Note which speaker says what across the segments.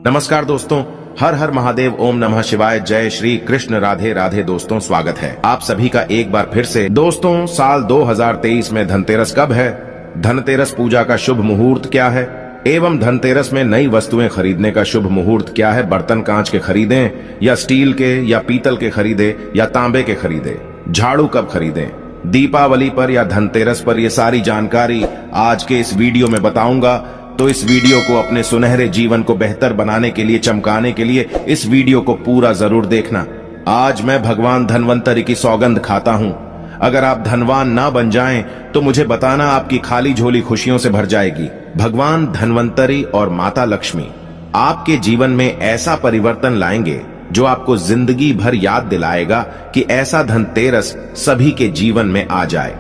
Speaker 1: नमस्कार दोस्तों, हर हर महादेव, ओम नमः शिवाय, जय श्री कृष्ण, राधे राधे। दोस्तों स्वागत है आप सभी का एक बार फिर से। दोस्तों साल 2023 में धनतेरस कब है, धनतेरस पूजा का शुभ मुहूर्त क्या है एवं धनतेरस में नई वस्तुएं खरीदने का शुभ मुहूर्त क्या है। बर्तन कांच के खरीदें या स्टील के या पीतल के खरीदे या तांबे के खरीदे, झाड़ू कब खरीदें, दीपावली पर या धनतेरस पर, ये सारी जानकारी आज के इस वीडियो में बताऊंगा। तो इस वीडियो को अपने सुनहरे जीवन को बेहतर बनाने के लिए, चमकाने के लिए इस वीडियो को पूरा जरूर देखना। आज मैं भगवान धन्वंतरि की सौगंध खाता हूं, अगर आप धनवान ना बन जाएं तो मुझे बताना, आपकी खाली झोली खुशियों से भर जाएगी। भगवान धन्वंतरि और माता लक्ष्मी आपके जीवन में ऐसा परिवर्तन लाएंगे जो आपको जिंदगी भर याद दिलाएगा कि ऐसा धनतेरस सभी के जीवन में आ जाए।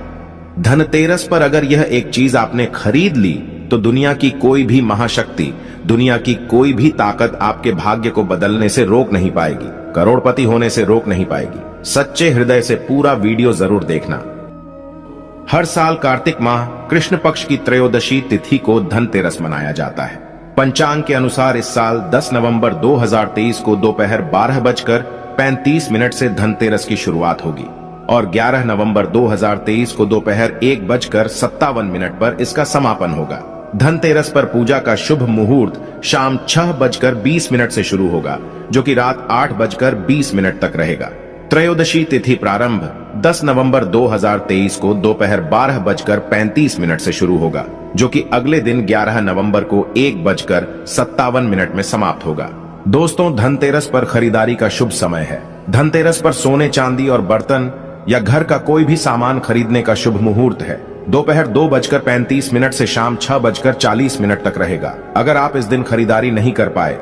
Speaker 1: धनतेरस पर अगर यह एक चीज आपने खरीद ली तो दुनिया की कोई भी महाशक्ति, दुनिया की कोई भी ताकत आपके भाग्य को बदलने से रोक नहीं पाएगी, करोड़पति होने से रोक नहीं पाएगी। सच्चे हृदय से पूरा वीडियो जरूर देखना। हर साल कार्तिक माह कृष्ण पक्ष की त्रयोदशी तिथि को धनतेरस मनाया जाता है। पंचांग के अनुसार इस साल 10 नवंबर 2023 को दोपहर 12:35 से धनतेरस की शुरुआत होगी और 11 नवंबर 2023 को दोपहर 1:57 पर इसका समापन होगा। धनतेरस पर पूजा का शुभ मुहूर्त शाम 6:20 से शुरू होगा, जो कि रात 8:20 तक रहेगा। त्रयोदशी तिथि प्रारंभ 10 नवंबर 2023 को दोपहर 12:35 से शुरू होगा, जो कि अगले दिन 11 नवंबर को 1:57 में समाप्त होगा। दोस्तों धनतेरस पर खरीदारी का शुभ समय है। धनतेरस पर सोने, चांदी और बर्तन या घर का कोई भी सामान खरीदने का शुभ मुहूर्त है। दोपहर 2:35 से शाम 6:40 तक रहेगा। अगर आप इस दिन खरीदारी नहीं कर पाए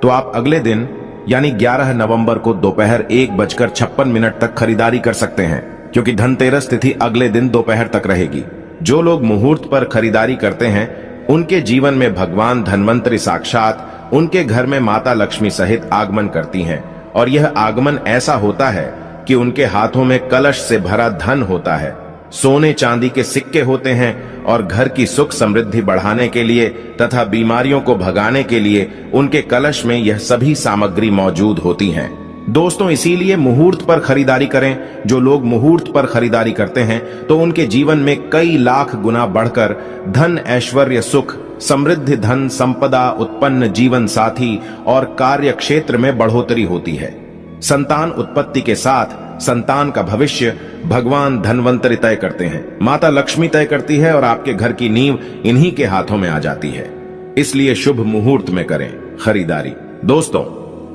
Speaker 1: तो आप अगले दिन यानी 11 नवंबर को दोपहर 1:56 तक खरीदारी कर सकते हैं, क्योंकि धनतेरस तिथि अगले दिन दोपहर तक रहेगी। जो लोग मुहूर्त पर खरीदारी करते हैं उनके जीवन में भगवान धन्वंतरि साक्षात उनके घर में माता लक्ष्मी सहित आगमन करती हैं, और यह आगमन ऐसा होता है कि उनके हाथों में कलश से भरा धन होता है, सोने चांदी के सिक्के होते हैं, और घर की सुख समृद्धि बढ़ाने के लिए तथा बीमारियों को भगाने के लिए उनके कलश में यह सभी सामग्री मौजूद होती हैं। दोस्तों इसीलिए मुहूर्त पर खरीदारी करें। जो लोग मुहूर्त पर खरीदारी करते हैं तो उनके जीवन में कई लाख गुना बढ़कर धन, ऐश्वर्य, सुख, समृद्धि, धन संपदा, उत्पन्न जीवन साथी और कार्य क्षेत्र में बढ़ोतरी होती है। संतान उत्पत्ति के साथ संतान का भविष्य भगवान धन्वंतरि तय करते हैं, माता लक्ष्मी तय करती है, और आपके घर की नींव इन्हीं के हाथों में आ जाती है। इसलिए शुभ मुहूर्त में करें खरीदारी। दोस्तों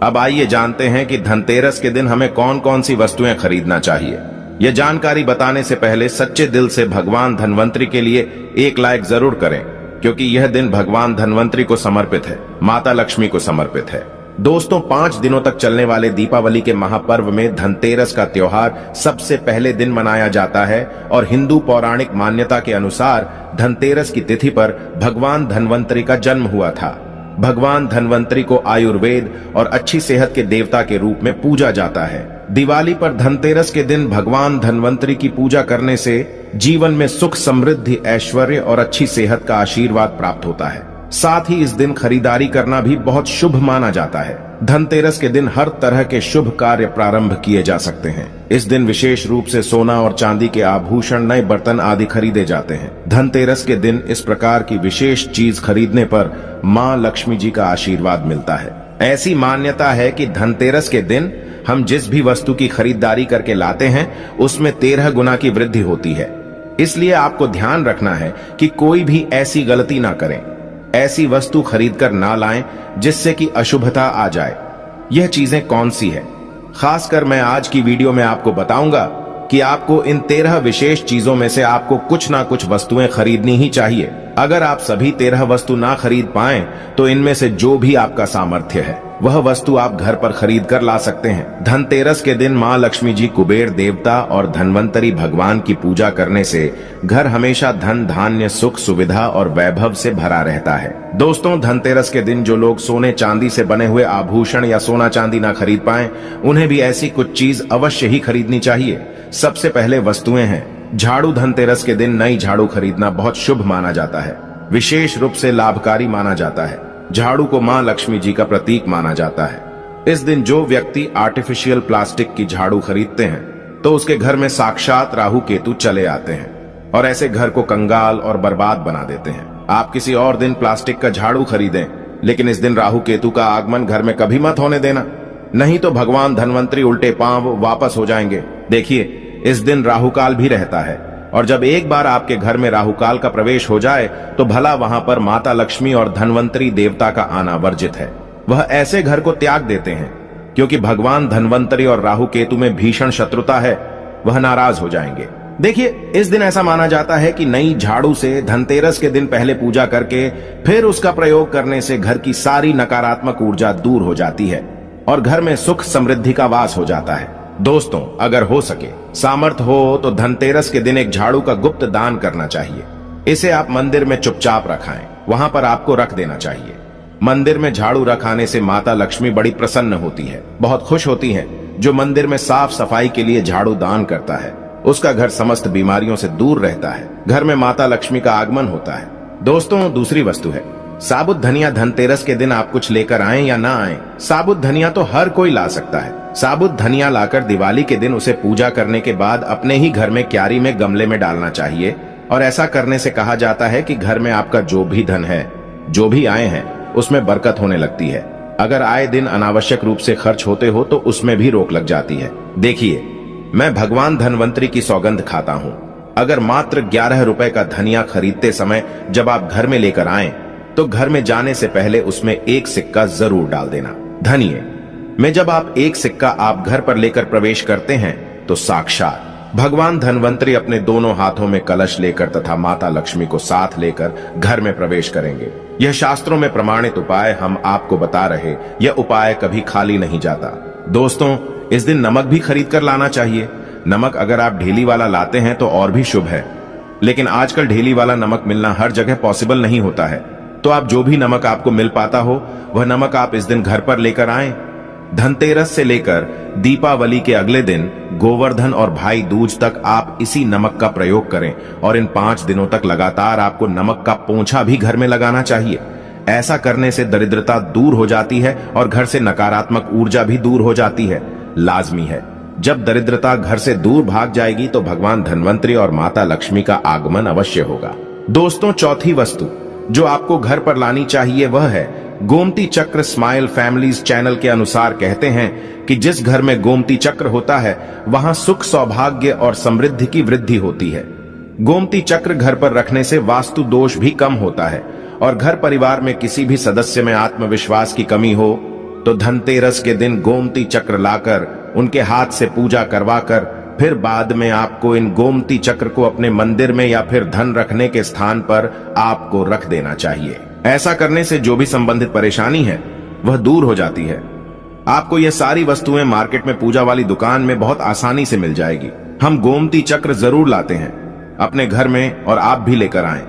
Speaker 1: अब आइए जानते हैं कि धनतेरस के दिन हमें कौन कौन सी वस्तुएं खरीदना चाहिए। यह जानकारी बताने से पहले सच्चे दिल से भगवान धन्वंतरि के लिए एक लाइक जरूर करें, क्योंकि यह दिन भगवान धन्वंतरि को समर्पित है, माता लक्ष्मी को समर्पित है। दोस्तों 5 दिनों तक चलने वाले दीपावली के महापर्व में धनतेरस का त्योहार सबसे पहले दिन मनाया जाता है, और हिंदू पौराणिक मान्यता के अनुसार धनतेरस की तिथि पर भगवान धन्वंतरि का जन्म हुआ था। भगवान धन्वंतरि को आयुर्वेद और अच्छी सेहत के देवता के रूप में पूजा जाता है। दिवाली पर धनतेरस के दिन भगवान धन्वंतरि की पूजा करने से जीवन में सुख, समृद्धि, ऐश्वर्य और अच्छी सेहत का आशीर्वाद प्राप्त होता है। साथ ही इस दिन खरीदारी करना भी बहुत शुभ माना जाता है। धनतेरस के दिन हर तरह के शुभ कार्य प्रारंभ किए जा सकते हैं। इस दिन विशेष रूप से सोना और चांदी के आभूषण, नए बर्तन आदि खरीदे जाते हैं। धनतेरस के दिन इस प्रकार की विशेष चीज खरीदने पर मां लक्ष्मी जी का आशीर्वाद मिलता है। ऐसी मान्यता है कि धनतेरस के दिन हम जिस भी वस्तु की खरीदारी करके लाते हैं उसमें 13 गुना की वृद्धि होती है। इसलिए आपको ध्यान रखना है कि कोई भी ऐसी गलती ना करें, ऐसी वस्तु खरीदकर ना लाएं जिससे कि अशुभता आ जाए। यह चीजें कौन सी है, खासकर मैं आज की वीडियो में आपको बताऊंगा कि आपको इन 13 विशेष चीजों में से आपको कुछ ना कुछ वस्तुएं खरीदनी ही चाहिए। अगर आप सभी 13 वस्तु ना खरीद पाएं तो इनमें से जो भी आपका सामर्थ्य है वह वस्तु आप घर पर खरीद कर ला सकते हैं। धनतेरस के दिन मां लक्ष्मी जी, कुबेर देवता और धन्वंतरि भगवान की पूजा करने से घर हमेशा धन, धान्य, सुख, सुविधा और वैभव से भरा रहता है। दोस्तों धनतेरस के दिन जो लोग सोने चांदी से बने हुए आभूषण या सोना चांदी ना खरीद पाए, उन्हें भी ऐसी कुछ चीज अवश्य ही खरीदनी चाहिए। सबसे पहले वस्तुएं हैं झाड़ू। धनतेरस के दिन नई झाड़ू खरीदना बहुत शुभ माना जाता है, विशेष रूप से लाभकारी माना जाता है। झाड़ू को मां लक्ष्मी जी का प्रतीक माना जाता है। इस दिन जो व्यक्ति आर्टिफिशियल प्लास्टिक की झाड़ू खरीदते हैं तो उसके घर में साक्षात राहु केतु चले आते हैं और ऐसे घर को कंगाल और बर्बाद बना देते हैं। आप किसी और दिन प्लास्टिक का झाड़ू खरीदें, लेकिन इस दिन राहु केतु का आगमन घर में कभी मत होने देना, नहीं तो भगवान धनवंतरी उल्टे पांव वापस हो जाएंगे। देखिए, इस दिन राहुकाल भी रहता है और जब एक बार आपके घर में राहुकाल का प्रवेश हो जाए तो भला वहां पर माता लक्ष्मी और धनवंतरी देवता का आना वर्जित है। वह ऐसे घर को त्याग देते हैं क्योंकि भगवान धनवंतरी और राहु केतु में भीषण शत्रुता है, वह नाराज हो जाएंगे। देखिए, इस दिन ऐसा माना जाता है कि नई झाड़ू से धनतेरस के दिन पहले पूजा करके फिर उसका प्रयोग करने से घर की सारी नकारात्मक ऊर्जा दूर हो जाती है और घर में सुख समृद्धि का वास हो जाता है। दोस्तों, अगर हो सके, सामर्थ्य हो तो धनतेरस के दिन एक झाड़ू का गुप्त दान करना चाहिए। इसे आप मंदिर में चुपचाप रखाएं, वहां पर आपको रख देना चाहिए। मंदिर में झाड़ू रखाने से माता लक्ष्मी बड़ी प्रसन्न होती है, बहुत खुश होती है। जो मंदिर में साफ सफाई के लिए झाड़ू दान करता है उसका घर समस्त बीमारियों से दूर रहता है, घर में माता लक्ष्मी का आगमन होता है। दोस्तों, दूसरी वस्तु है साबुत धनिया। धनतेरस के दिन आप कुछ लेकर आएं या ना आएं, साबुत धनिया तो हर कोई ला सकता है। साबुत धनिया लाकर दिवाली के दिन उसे पूजा करने के बाद अपने ही घर में क्यारी में गमले में डालना चाहिए और ऐसा करने से कहा जाता है कि घर में आपका जो भी धन है, जो भी आए हैं, उसमें बरकत होने लगती है। अगर आए दिन अनावश्यक रूप से खर्च होते हो तो उसमें भी रोक लग जाती है। देखिए, मैं भगवान धनवंतरी की सौगंध खाता हूँ, अगर मात्र 11 रुपए का धनिया खरीदते समय जब आप घर में लेकर आए तो घर में जाने से पहले उसमें एक सिक्का जरूर डाल देना। धनिये में जब आप एक सिक्का आप घर पर लेकर प्रवेश करते हैं तो साक्षात भगवान धनवंतरी अपने दोनों हाथों में कलश लेकर तथा माता लक्ष्मी को साथ लेकर घर में प्रवेश करेंगे। यह शास्त्रों में प्रमाणित उपाय हम आपको बता रहे, यह उपाय कभी खाली नहीं जाता। दोस्तों, इस दिन नमक भी खरीद कर लाना चाहिए। नमक अगर आप ढेली वाला लाते हैं तो और भी शुभ है, लेकिन आजकल ढेली वाला नमक मिलना हर जगह पॉसिबल नहीं होता है, तो आप जो भी नमक आपको मिल पाता हो वह नमक आप इस दिन घर पर लेकर आएं। धनतेरस से लेकर दीपावली के अगले दिन गोवर्धन और भाई दूज तक आप इसी नमक का प्रयोग करें और इन 5 दिनों तक लगातार आपको नमक का पोंछा भी घर में लगाना चाहिए। ऐसा करने से दरिद्रता दूर हो जाती है और घर से नकारात्मक ऊर्जा भी दूर हो जाती है। लाजमी है, जब दरिद्रता घर से दूर भाग जाएगी तो भगवान धनवंतरी और माता लक्ष्मी का आगमन अवश्य होगा। दोस्तों, चौथी वस्तु जो आपको घर पर लानी चाहिए वह है गोमती चक्र। स्माइल फैमिलीज चैनल के अनुसार कहते हैं कि जिस घर में गोमती चक्र होता है वहां सुख, सौभाग्य और समृद्धि की वृद्धि होती है। गोमती चक्र घर पर रखने से वास्तु दोष भी कम होता है और घर परिवार में किसी भी सदस्य में आत्मविश्वास की कमी हो तो धनतेरस के दिन गोमती चक्र लाकर उनके हाथ से पूजा करवाकर फिर बाद में आपको इन गोमती चक्र को अपने मंदिर में या फिर धन रखने के स्थान पर आपको रख देना चाहिए। ऐसा करने से जो भी संबंधित परेशानी है वह दूर हो जाती है। आपको ये सारी वस्तुएं मार्केट में पूजा वाली दुकान में बहुत आसानी से मिल जाएगी। हम गोमती चक्र जरूर लाते हैं अपने घर में और आप भी लेकर आएं।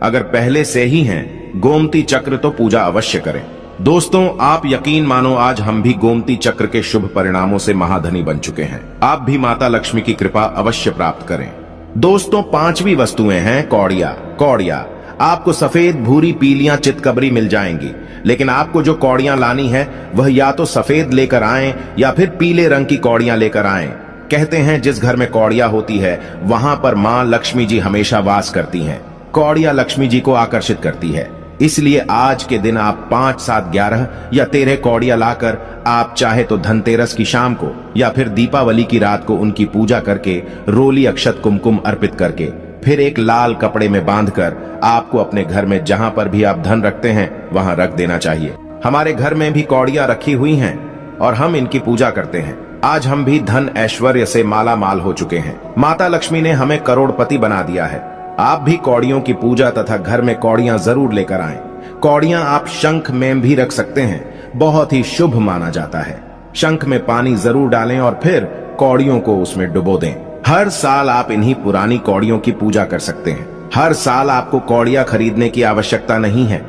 Speaker 1: अगर पहले से ही हैं गोमती चक्र तो पूजा अवश्य करें। दोस्तों, आप यकीन मानो आज हम भी गोमती चक्र के शुभ परिणामों से महाधनी बन चुके हैं। आप भी माता लक्ष्मी की कृपा अवश्य प्राप्त करें। दोस्तों, 5वीं वस्तुएं हैं कौड़िया। कौड़िया आपको सफेद, भूरी, पीलियां चितकबरी मिल जाएंगी, लेकिन आपको जो कौड़ियां लानी है वह या तो सफेद लेकर आएं या फिर पीले रंग की कौड़ियां लेकर आएं। कहते हैं जिस घर में कौड़िया होती है वहां पर मां लक्ष्मी जी हमेशा वास करती हैं। कौड़िया लक्ष्मी जी को आकर्षित करती है, इसलिए आज के दिन आप 5, 7, 11 या 13 कौड़िया लाकर आप चाहे तो धनतेरस की शाम को या फिर दीपावली की रात को उनकी पूजा करके रोली, अक्षत, कुमकुम अर्पित करके फिर एक लाल कपड़े में बांधकर आपको अपने घर में जहां पर भी आप धन रखते हैं वहां रख देना चाहिए। हमारे घर में भी कौड़िया रखी हुई हैं और हम इनकी पूजा करते हैं। आज हम भी धन ऐश्वर्य से माला माल हो चुके हैं। माता लक्ष्मी ने हमें करोड़पति बना दिया है। आप भी कौड़ियों की पूजा तथा घर में कौड़ियां जरूर लेकर आएं। कौड़ियां आप शंख में भी रख सकते हैं, बहुत ही शुभ माना जाता है। शंख में पानी जरूर डालें और फिर कौड़ियों को उसमें डुबो दें। हर साल आप इन्हीं पुरानी कौड़ियों की पूजा कर सकते हैं। हर साल आपको कौड़ियां खरीदने की आवश्यकता नहीं है।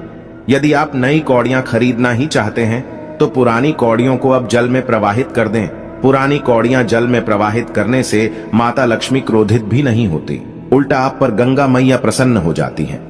Speaker 1: यदि आप नई कौड़ियां खरीदना ही चाहते हैं तो पुरानी कौड़ियों को अब जल में प्रवाहित कर दें। पुरानी कौड़ियां जल में प्रवाहित करने से माता लक्ष्मी क्रोधित भी नहीं होती, उल्टा आप पर गंगा मैया प्रसन्न हो जाती हैं।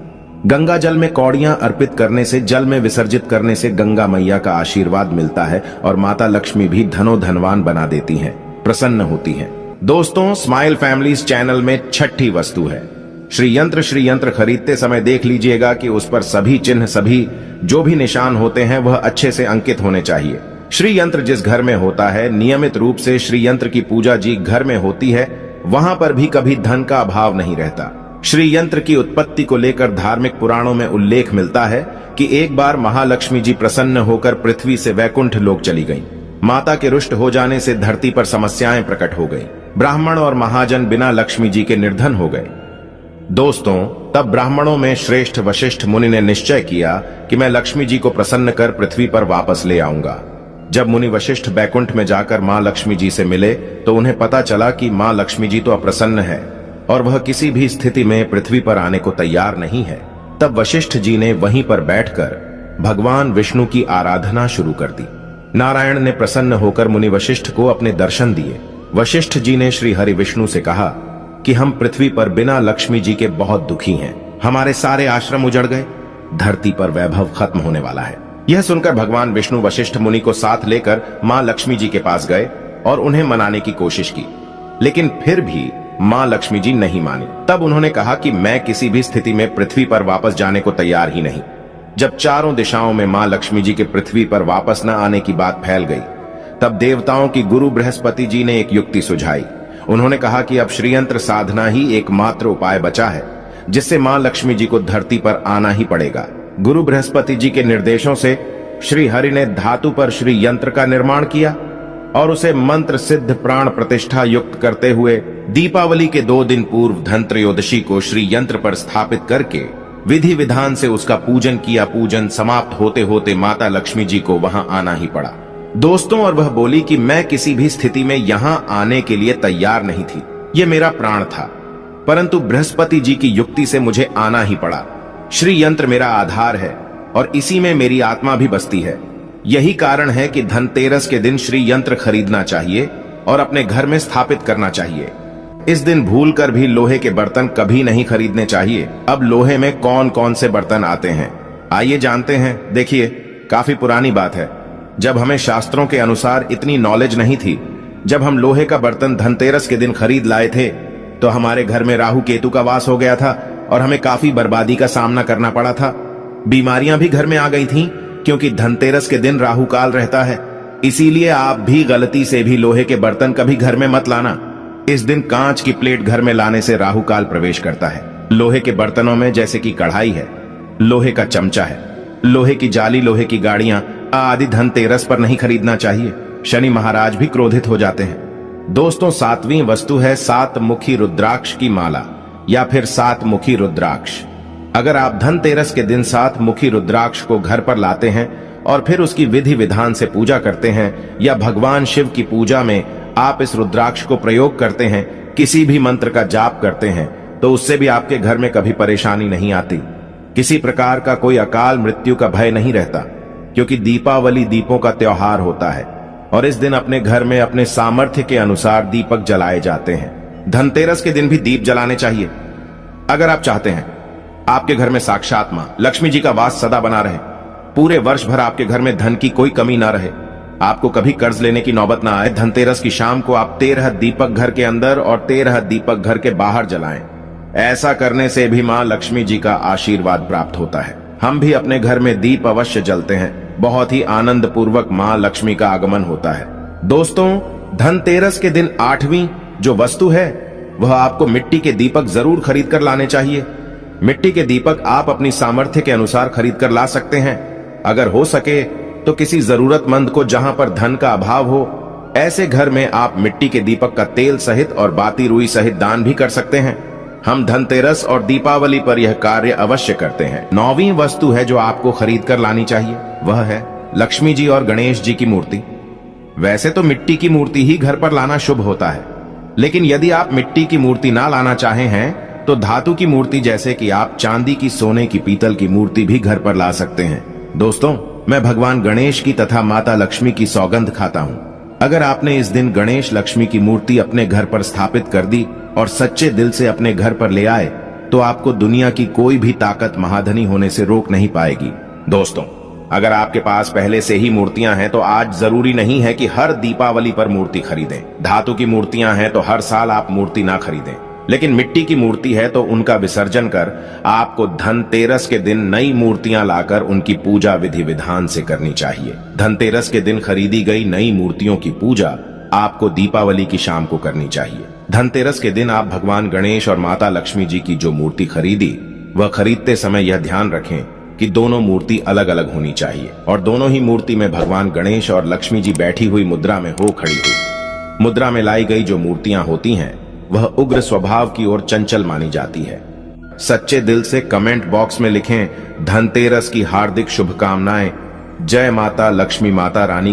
Speaker 1: गंगा जल में कौड़ियां अर्पित करने से, जल में विसर्जित करने से गंगा मैया का आशीर्वाद मिलता है और माता लक्ष्मी भी धनवान बना देती हैं, प्रसन्न होती हैं। दोस्तों, स्माइल फैमिलीज चैनल में छठी वस्तु है श्री यंत्र। श्री यंत्र खरीदते समय देख लीजिएगा कि उस पर सभी चिन्ह, सभी जो भी निशान होते हैं वह अच्छे से अंकित होने चाहिए। श्री यंत्र जिस घर में होता है, नियमित रूप से श्री यंत्र की पूजा जी घर में होती है, वहां पर भी कभी धन का अभाव नहीं रहता। श्री यंत्र की उत्पत्ति को लेकर धार्मिक पुराणों में उल्लेख मिलता है कि एक बार महालक्ष्मी जी प्रसन्न होकर पृथ्वी से वैकुंठ लोक चली गईं। माता के रुष्ट हो जाने से धरती पर समस्याएं प्रकट हो गईं। ब्राह्मण और महाजन बिना लक्ष्मी जी के निर्धन हो गए। दोस्तों, तब ब्राह्मणों में श्रेष्ठ वशिष्ठ मुनि ने निश्चय किया कि मैं लक्ष्मी जी को प्रसन्न कर पृथ्वी पर वापस ले आऊंगा। जब मुनि वशिष्ठ बैकुंठ में जाकर मां लक्ष्मी जी से मिले तो उन्हें पता चला कि मां लक्ष्मी जी तो अप्रसन्न है और वह किसी भी स्थिति में पृथ्वी पर आने को तैयार नहीं है। तब वशिष्ठ जी ने वहीं पर बैठकर भगवान विष्णु की आराधना शुरू कर दी। नारायण ने प्रसन्न होकर मुनि वशिष्ठ को अपने दर्शन दिए। वशिष्ठ जी ने श्री हरि विष्णु से कहा कि हम पृथ्वी पर बिना लक्ष्मी जी के बहुत दुखी हैं। हमारे सारे आश्रम उजड़ गए, धरती पर वैभव खत्म होने वाला है। यह सुनकर भगवान विष्णु वशिष्ठ मुनि को साथ लेकर मां लक्ष्मी जी के पास गए और उन्हें मनाने की कोशिश की, लेकिन फिर भी मां लक्ष्मी जी नहीं मानी। तब उन्होंने कहा कि मैं किसी भी स्थिति में पृथ्वी पर वापस जाने को तैयार ही नहीं। जब चारों दिशाओं में मां लक्ष्मी जी के पृथ्वी पर वापस न आने की बात फैल गई, तब देवताओं की गुरु बृहस्पति जी ने एक युक्ति सुझाई। उन्होंने कहा कि अब श्रीयंत्र साधना ही एकमात्र उपाय बचा है जिससे मां लक्ष्मी जी को धरती पर आना ही पड़ेगा। गुरु बृहस्पति जी के निर्देशों से श्री हरि ने धातु पर श्री यंत्र का निर्माण किया और उसे मंत्र सिद्ध प्राण प्रतिष्ठा युक्त करते हुए दीपावली के 2 दिन पूर्व धनत्रयोदशी को श्री यंत्र पर स्थापित करके विधि विधान से उसका पूजन किया। पूजन समाप्त होते होते माता लक्ष्मी जी को वहां आना ही पड़ा। दोस्तों, और वह बोली कि मैं किसी भी स्थिति में यहां आने के लिए तैयार नहीं थी, ये मेरा प्राण था, परंतु बृहस्पति जी की युक्ति से मुझे आना ही पड़ा। श्री यंत्र मेरा आधार है और इसी में मेरी आत्मा भी बसती है। यही कारण है कि धनतेरस के दिन श्री यंत्र खरीदना चाहिए और अपने घर में स्थापित करना चाहिए। इस दिन भूल कर भी लोहे के बर्तन कभी नहीं खरीदने चाहिए। अब लोहे में कौन कौन से बर्तन आते हैं, आइए जानते हैं। देखिए, काफी पुरानी बात है, जब हमें शास्त्रों के अनुसार इतनी नॉलेज नहीं थी। जब हम लोहे का बर्तन धनतेरस के दिन खरीद लाए थे तो हमारे घर में राहु केतु का वास हो गया था और हमें काफी बर्बादी का सामना करना पड़ा था। बीमारियां भी घर में आ गई थीं क्योंकि धनतेरस के दिन राहु काल रहता है। इसीलिए आप भी गलती से भी लोहे के बर्तन कभी घर में मत लाना। इस दिन कांच की प्लेट घर में लाने से राहु काल प्रवेश करता है। लोहे के बर्तनों में जैसे कि कढ़ाई है, लोहे का चमचा है, लोहे की जाली, लोहे की गाड़ियां आदि धनतेरस पर नहीं खरीदना चाहिए। शनि महाराज भी क्रोधित हो जाते हैं। दोस्तों, 7वीं वस्तु है 7 मुखी रुद्राक्ष की माला या फिर 7 मुखी रुद्राक्ष। अगर आप धनतेरस के दिन 7 मुखी रुद्राक्ष को घर पर लाते हैं और फिर उसकी विधि विधान से पूजा करते हैं या भगवान शिव की पूजा में आप इस रुद्राक्ष को प्रयोग करते हैं, किसी भी मंत्र का जाप करते हैं, तो उससे भी आपके घर में कभी परेशानी नहीं आती। किसी प्रकार का कोई अकाल मृत्यु का भय नहीं रहता, क्योंकि दीपावली दीपों का त्योहार होता है और इस दिन अपने घर में अपने सामर्थ्य के अनुसार दीपक जलाए जाते हैं। धनतेरस के दिन भी दीप जलाने चाहिए। अगर आप चाहते हैं आपके घर में साक्षात मां लक्ष्मी जी का वास सदा बना रहे, पूरे वर्ष भर आपके घर में धन की कोई कमी ना रहे, आपको कभी कर्ज लेने की नौबत ना आए, धनतेरस की शाम को आप 13 दीपक घर के अंदर और 13 दीपक घर के बाहर जलाएं। ऐसा करने से भी मां लक्ष्मी जी का आशीर्वाद प्राप्त होता है। हम भी अपने घर में दीप अवश्य जलते हैं। बहुत ही आनंद पूर्वक मां लक्ष्मी का आगमन होता है। दोस्तों, धनतेरस के दिन 8वीं जो वस्तु है वह आपको मिट्टी के दीपक जरूर खरीद कर लाने चाहिए। मिट्टी के दीपक आप अपनी सामर्थ्य के अनुसार खरीद कर ला सकते हैं। अगर हो सके तो किसी जरूरतमंद को जहां पर धन का अभाव हो, ऐसे घर में आप मिट्टी के दीपक का तेल सहित और बाती रुई सहित दान भी कर सकते हैं। हम धनतेरस और दीपावली पर यह कार्य अवश्य करते हैं। 9वीं वस्तु है जो आपको खरीद कर लानी चाहिए, वह है लक्ष्मी जी और गणेश जी की मूर्ति। वैसे तो मिट्टी की मूर्ति ही घर पर लाना शुभ होता है, लेकिन यदि आप मिट्टी की मूर्ति ना लाना चाहे हैं तो धातु की मूर्ति जैसे कि आप चांदी की, सोने की, पीतल की मूर्ति भी घर पर ला सकते हैं। दोस्तों, मैं भगवान गणेश की तथा माता लक्ष्मी की सौगंध खाता हूँ। अगर आपने इस दिन गणेश लक्ष्मी की मूर्ति अपने घर पर स्थापित कर दी और सच्चे दिल से अपने घर पर ले आए तो आपको दुनिया की कोई भी ताकत महाधनी होने से रोक नहीं पाएगी। दोस्तों, अगर आपके पास पहले से ही मूर्तियां हैं तो आज जरूरी नहीं है कि हर दीपावली पर मूर्ति खरीदें। धातु की मूर्तियां हैं तो हर साल आप मूर्ति ना खरीदें, लेकिन मिट्टी की मूर्ति है तो उनका विसर्जन कर आपको धनतेरस के दिन नई मूर्तियां लाकर उनकी पूजा विधि विधान से करनी चाहिए। धनतेरस के दिन खरीदी गई नई मूर्तियों की पूजा आपको दीपावली की शाम को करनी चाहिए। धनतेरस के दिन आप भगवान गणेश और माता लक्ष्मी जी की जो मूर्ति खरीदी, वह खरीदते समय यह ध्यान रखें कि दोनों मूर्ति अलग अलग होनी चाहिए और दोनों ही मूर्ति में भगवान गणेश और लक्ष्मी जी बैठी हुई मुद्रा में हो खड़ी हुई। मुद्रा में लाई गई जो मूर्तियां होती हैं वह उग्र स्वभाव की ओर चंचल मानी जाती है। सच्चे दिल से कमेंट बॉक्स में लिखें धनतेरस की हार्दिक शुभकामनाएं। जय माता लक्ष्मी, माता रानी।